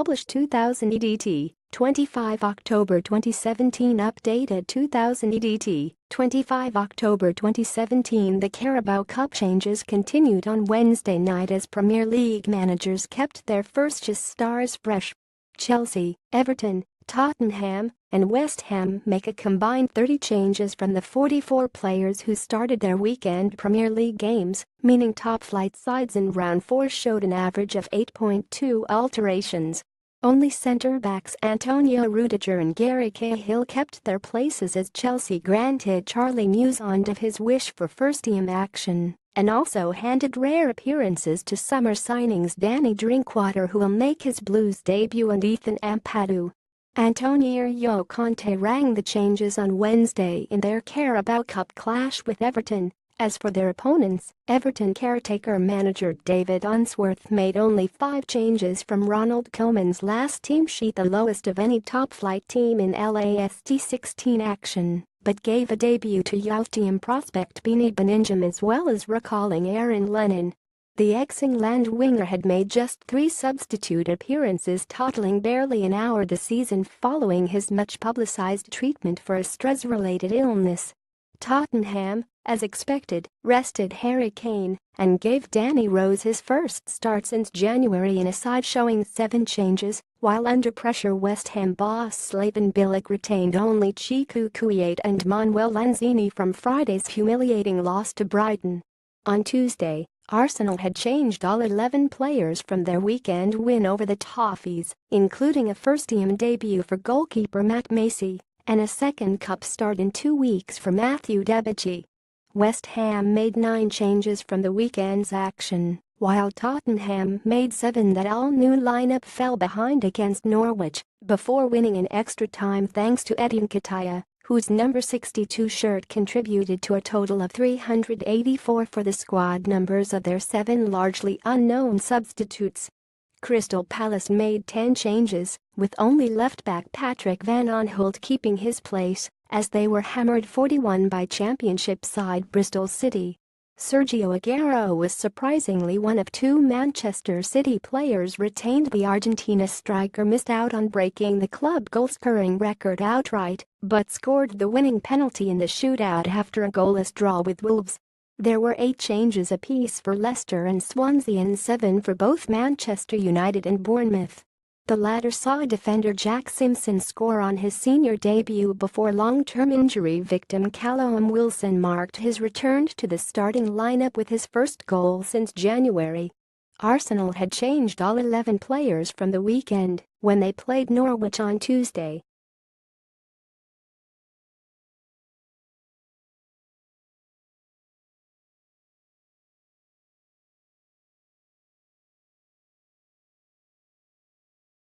published 2000 EDT, 25 October 2017 updated 2000 EDT, 25 October 2017 The Carabao Cup changes continued on Wednesday night as Premier League managers kept their first-choice stars fresh. Chelsea, Everton, Tottenham, and West Ham make a combined 30 changes from the 44 players who started their weekend Premier League games, meaning top-flight sides in round 4 showed an average of 8.2 alterations. Only centre-backs Antonio Rudiger and Gary Cahill kept their places as Chelsea granted Charly Musonda his wish for first-team action and also handed rare appearances to summer signings Danny Drinkwater, who will make his Blues debut, and Ethan Ampadu. Antonio Conte rang the changes on Wednesday in their Carabao Cup clash with Everton. As for their opponents, Everton caretaker manager David Unsworth made only 5 changes from Ronald Koemans' last team sheet, the lowest of any top-flight team in last 16 action, but gave a debut to youthteam prospect Beni Baningime as well as recalling Aaron Lennon. The ex-England winger had made just 3 substitute appearances, totaling barely an hour this season following his much-publicized treatment for a stress-related illness. Tottenham, as expected, rested Harry Kane and gave Danny Rose his first start since January in a side showing 7 changes, while under pressure West Ham boss Slaven Bilic retained only Chico Kouyaté and Manuel Lanzini from Friday's humiliating loss to Brighton. On Tuesday, Arsenal had changed all 11 players from their weekend win over the Toffees, including a first-team debut for goalkeeper Matt Macey and a second cup start in 2 weeks for Matthew Debuchy. West Ham made 9 changes from the weekend's action, while Tottenham made 7. That all-new lineup fell behind against Norwich before winning in extra time thanks to Eddie Nketiah, whose number 62 shirt contributed to a total of 384 for the squad numbers of their 7 largely unknown substitutes. Crystal Palace made 10 changes, with only left-back Patrick Van Aanholt keeping his place, as they were hammered 4-1 by Championship side Bristol City. Sergio Aguero was surprisingly one of 2 Manchester City players retained. The Argentina striker missed out on breaking the club goal-scoring record outright, but scored the winning penalty in the shootout after a goalless draw with Wolves. There were 8 changes apiece for Leicester and Swansea and 7 for both Manchester United and Bournemouth. The latter saw defender Jack Simpson score on his senior debut before long-term injury victim Callum Wilson marked his return to the starting lineup with his first goal since January. Arsenal had changed all 11 players from the weekend when they played Norwich on Tuesday,